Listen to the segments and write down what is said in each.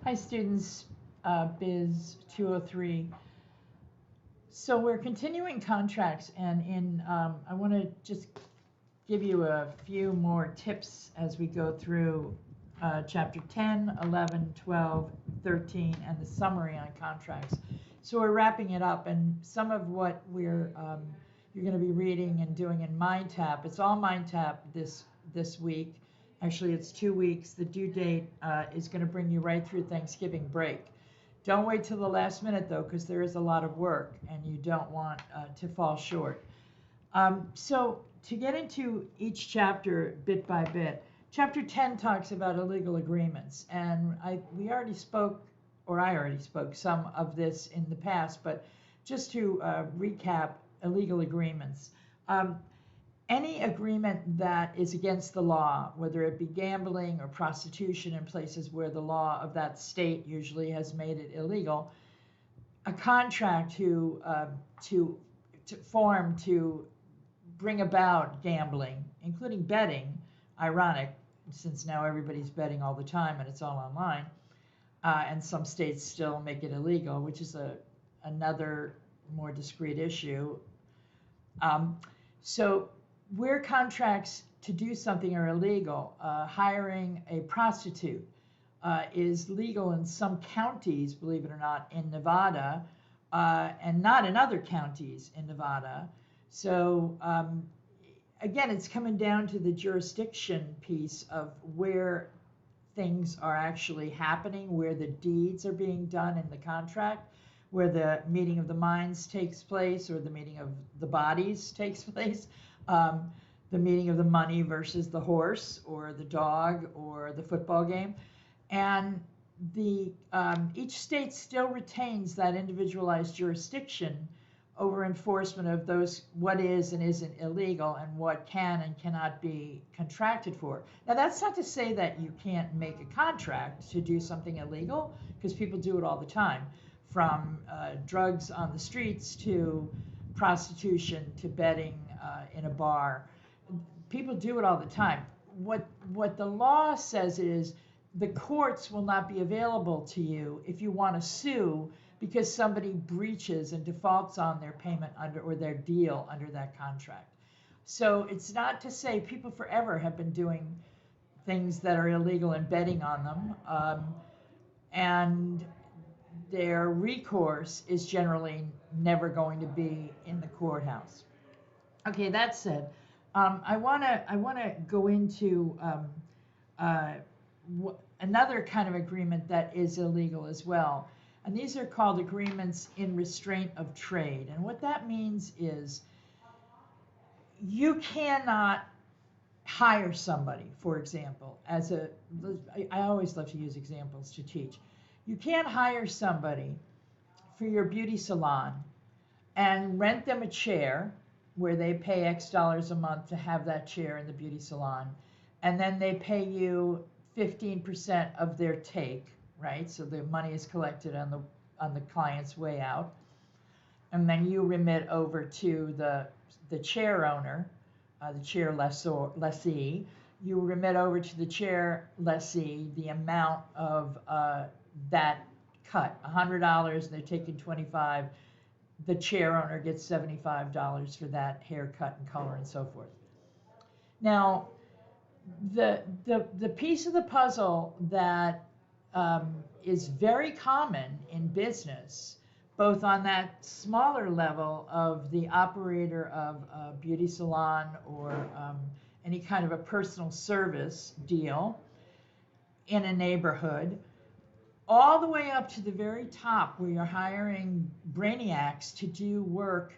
Hi students, Biz 203. So we're continuing contracts, and I want to just give you a few more tips as we go through chapter 10, 11, 12, 13, and the summary on contracts. So we're wrapping it up, and some of what you're going to be reading and doing in MindTap. It's all MindTap this week. Actually, it's 2 weeks. The due date is going to bring you right through Thanksgiving break. Don't wait till the last minute though, because there is a lot of work, and you don't want to fall short. So to get into each chapter bit by bit, chapter 10 talks about illegal agreements, and we already spoke, or I already spoke some of this in the past, but just to recap illegal agreements. Any agreement that is against the law, whether it be gambling or prostitution in places where the law of that state usually has made it illegal, a contract to form to bring about gambling, including betting, ironic, since now everybody's betting all the time and it's all online, and some states still make it illegal, which is another more discrete issue. So where contracts to do something are illegal, hiring a prostitute is legal in some counties, believe it or not, in Nevada, and not in other counties in Nevada. So again, it's coming down to the jurisdiction piece of where things are actually happening, where the deeds are being done in the contract, where the meeting of the minds takes place, or the meeting of the bodies takes place, the meeting of the money versus the horse or the dog or the football game. And each state still retains that individualized jurisdiction over enforcement of those, what is and isn't illegal, and what can and cannot be contracted for. Now, that's not to say that you can't make a contract to do something illegal, because people do it all the time, from drugs on the streets to prostitution to betting in a bar. People do it all the time. What the law says is the courts will not be available to you if you want to sue because somebody breaches and defaults on their payment under, or their deal under that contract. So it's not to say people forever have been doing things that are illegal and betting on them, and their recourse is generally never going to be in the courthouse. Okay, that said, I wanna go into another kind of agreement that is illegal as well. And these are called agreements in restraint of trade. And what that means is you cannot hire somebody, for example, I always love to use examples to teach. You can't hire somebody for your beauty salon and rent them a chair where they pay X dollars a month to have that chair in the beauty salon, and then they pay you 15% of their take, right? So the money is collected on the client's way out, and then you remit over to the chair owner, the chair lessee. You remit over to the chair lessee the amount of that cut, $100. They're taking 25. The chair owner gets $75 for that haircut and color and so forth. Now, the piece of the puzzle that is very common in business, both on that smaller level of the operator of a beauty salon or any kind of a personal service deal in a neighborhood, all the way up to the very top where you're hiring brainiacs to do work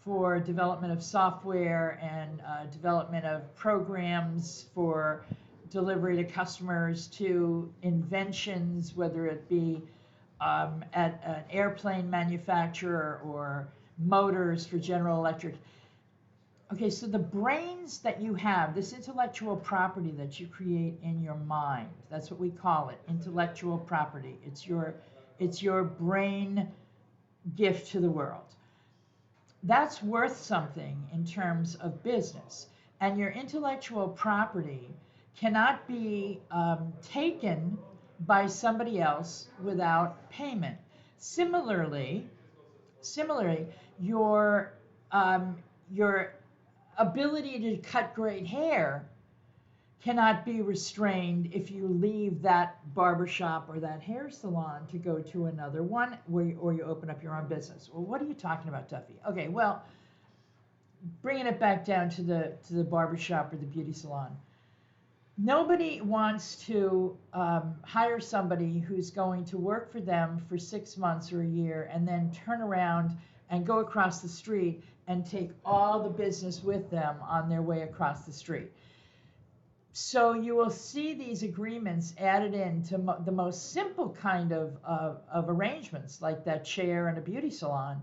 for development of software and development of programs for delivery to customers, to inventions, whether it be at an airplane manufacturer or motors for General Electric. Okay, so the brains that you have, this intellectual property that you create in your mind, that's what we call it, intellectual property. It's your brain gift to the world. That's worth something in terms of business. And your intellectual property cannot be taken by somebody else without payment. Similarly, your your ability to cut great hair cannot be restrained if you leave that barbershop or that hair salon to go to another one or you open up your own business. Well, what are you talking about, Duffy? Okay, well, bringing it back down to the barbershop or the beauty salon. Nobody wants to hire somebody who's going to work for them for 6 months or a year and then turn around and go across the street and take all the business with them on their way across the street. So you will see these agreements added into the most simple kind of arrangements, like that chair in a beauty salon.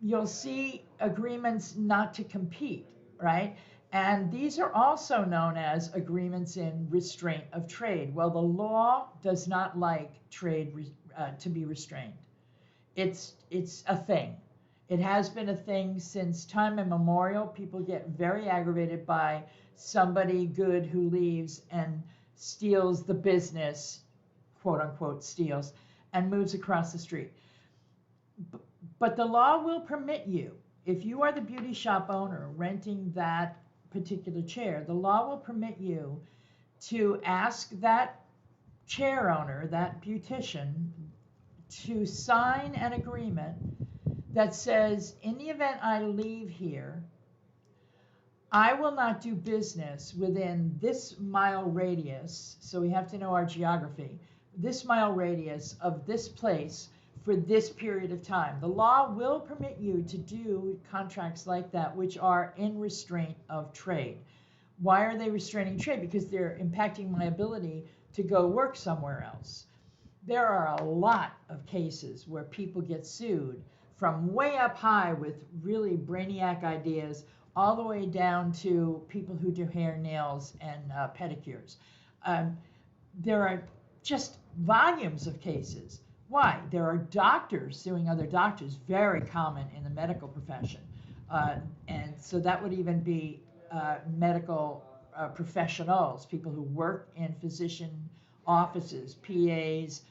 You'll see agreements not to compete, right? And these are also known as agreements in restraint of trade. Well, the law does not like trade to be restrained. It's a thing. It has been a thing since time immemorial. People get very aggravated by somebody good who leaves and steals the business, quote unquote steals, and moves across the street. But the law will permit you, if you are the beauty shop owner renting that particular chair, the law will permit you to ask that chair owner, that beautician, to sign an agreement that says, in the event I leave here, I will not do business within this mile radius, so we have to know our geography, this mile radius of this place for this period of time. The law will permit you to do contracts like that, which are in restraint of trade. Why are they restraining trade? Because they're impacting my ability to go work somewhere else. There are a lot of cases where people get sued from way up high with really brainiac ideas all the way down to people who do hair, nails, and pedicures. There are just volumes of cases. Why? There are doctors suing other doctors, very common in the medical profession. And so that would even be medical professionals, people who work in physician offices, PAs,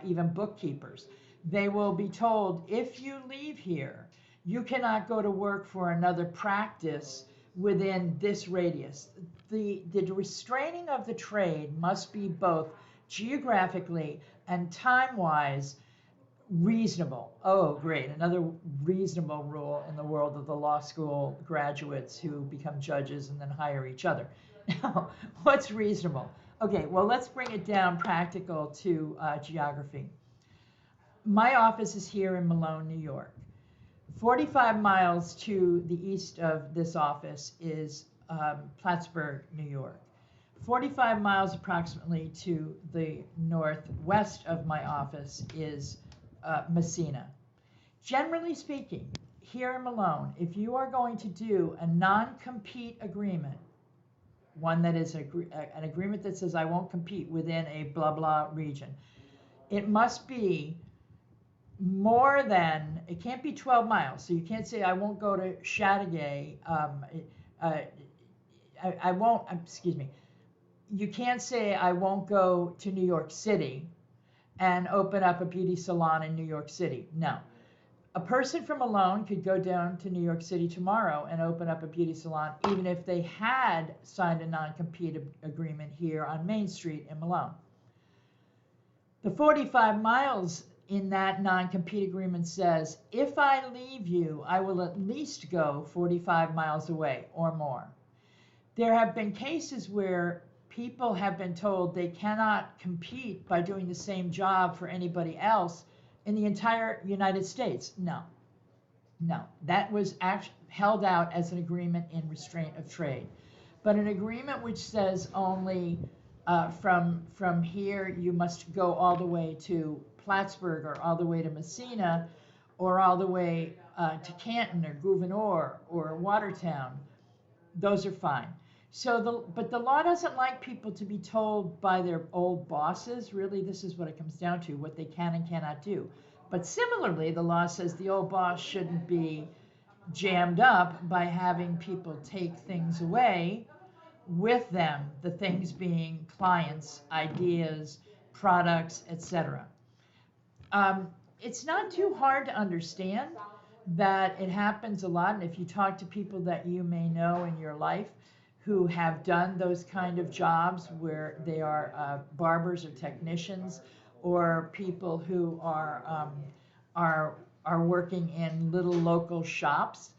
even bookkeepers. They will be told, if you leave here, you cannot go to work for another practice within this radius. The restraining of the trade must be both geographically and time-wise reasonable. Oh, great, another reasonable rule in the world of the law school graduates who become judges and then hire each other. Now, what's reasonable? Okay, well, let's bring it down practical to geography. My office is here in Malone, New York. 45 miles to the east of this office is Plattsburgh, New York. 45 miles approximately to the northwest of my office is Messina. Generally speaking, here in Malone, if you are going to do a non-compete agreement, one that is an agreement that says I won't compete within a blah blah region, it must be more than, it can't be 12 miles. So you can't say I won't go to Chateauguay. I won't, excuse me. You can't say I won't go to New York City and open up a beauty salon in New York City. No. A person from Malone could go down to New York City tomorrow and open up a beauty salon, even if they had signed a non-compete agreement here on Main Street in Malone. The 45 miles in that non-compete agreement says, if I leave you, I will at least go 45 miles away or more. There have been cases where people have been told they cannot compete by doing the same job for anybody else in the entire United States. No, that was held out as an agreement in restraint of trade. But an agreement which says only from here you must go all the way to Plattsburgh or all the way to Messina or all the way to Canton or Gouverneur or Watertown, those are fine. But the law doesn't like people to be told by their old bosses, really this is what it comes down to, what they can and cannot do. But similarly, the law says the old boss shouldn't be jammed up by having people take things away with them, the things being clients, ideas, products, etc. It's not too hard to understand that it happens a lot, and if you talk to people that you may know in your life who have done those kind of jobs where they are barbers or technicians, or people who are working in little local shops,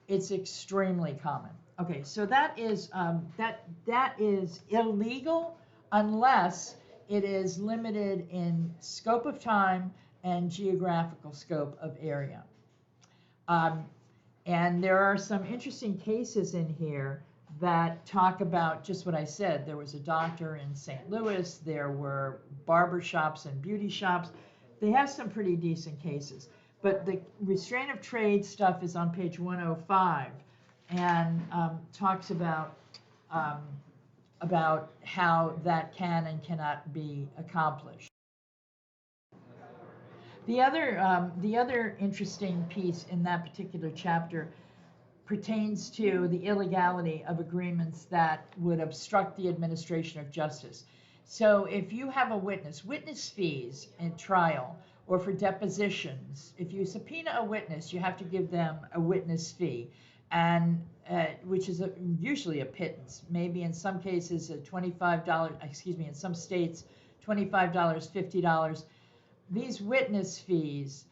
it's extremely common. Okay, so that is illegal unless it is limited in scope of time and geographical scope of area. And there are some interesting cases in here that talk about just what I said. There was a doctor in St. Louis. There were barber shops and beauty shops. They have some pretty decent cases. But the restraint of trade stuff is on page 105 and talks about how that can and cannot be accomplished. The other interesting piece in that particular chapter pertains to the illegality of agreements that would obstruct the administration of justice. So if you have a witness fees in trial or for depositions, if you subpoena a witness, you have to give them a witness fee, and which is usually a pittance. Maybe in some cases a $25, in some states $25, $50. These witness fees,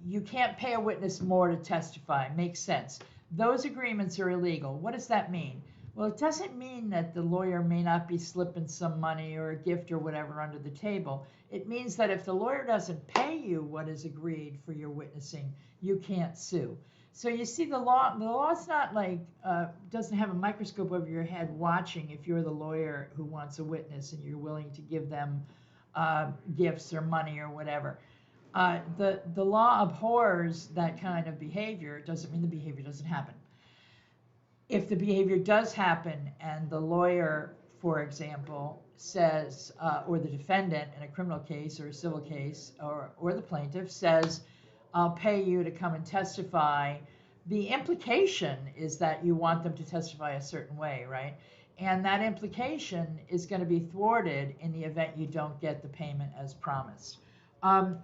you can't pay a witness more to testify. Makes sense. Those agreements are illegal. What does that mean? Well, it doesn't mean that the lawyer may not be slipping some money or a gift or whatever under the table. It means that if the lawyer doesn't pay you what is agreed for your witnessing, you can't sue. So you see, the law's not like, doesn't have a microscope over your head watching if you're the lawyer who wants a witness and you're willing to give them gifts or money or whatever. The law abhors that kind of behavior. It doesn't mean the behavior doesn't happen. If the behavior does happen and the lawyer, for example, says, or the defendant in a criminal case or a civil case, or the plaintiff says, I'll pay you to come and testify, the implication is that you want them to testify a certain way, right? And that implication is going to be thwarted in the event you don't get the payment as promised. And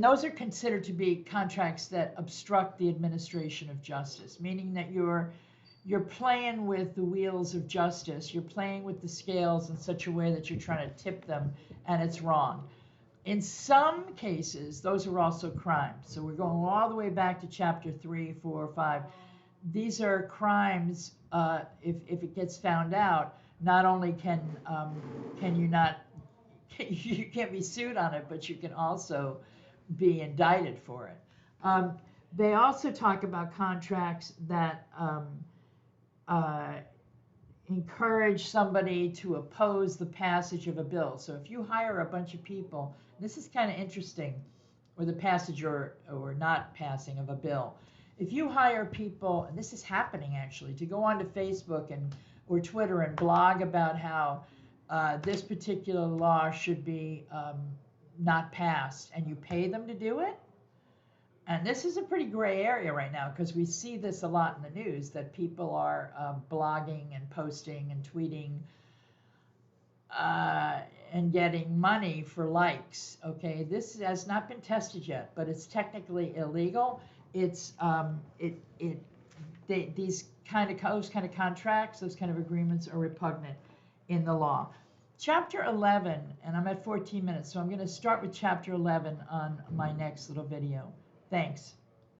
those are considered to be contracts that obstruct the administration of justice, meaning that you're playing with the wheels of justice. You're playing with the scales in such a way that you're trying to tip them, and it's wrong. In some cases, those are also crimes. So we're going all the way back to chapter 3, 4, 5. These are crimes. If it gets found out, not only can you not, you can't be sued on it, but you can also be indicted for it. They also talk about contracts that encourage somebody to oppose the passage of a bill. So if you hire a bunch of people, this is kind of interesting, or the passage or not passing of a bill. If you hire people, and this is happening actually, to go onto Facebook or Twitter and blog about how this particular law should be not passed, and you pay them to do it, and this is a pretty gray area right now because we see this a lot in the news, that people are blogging and posting and tweeting and getting money for likes. Okay, this has not been tested yet, but it's technically illegal. It's those kind of contracts, those kind of agreements are repugnant in the law. Chapter 11, and I'm at 14 minutes, so I'm going to start with chapter 11 on my next little video. Thanks.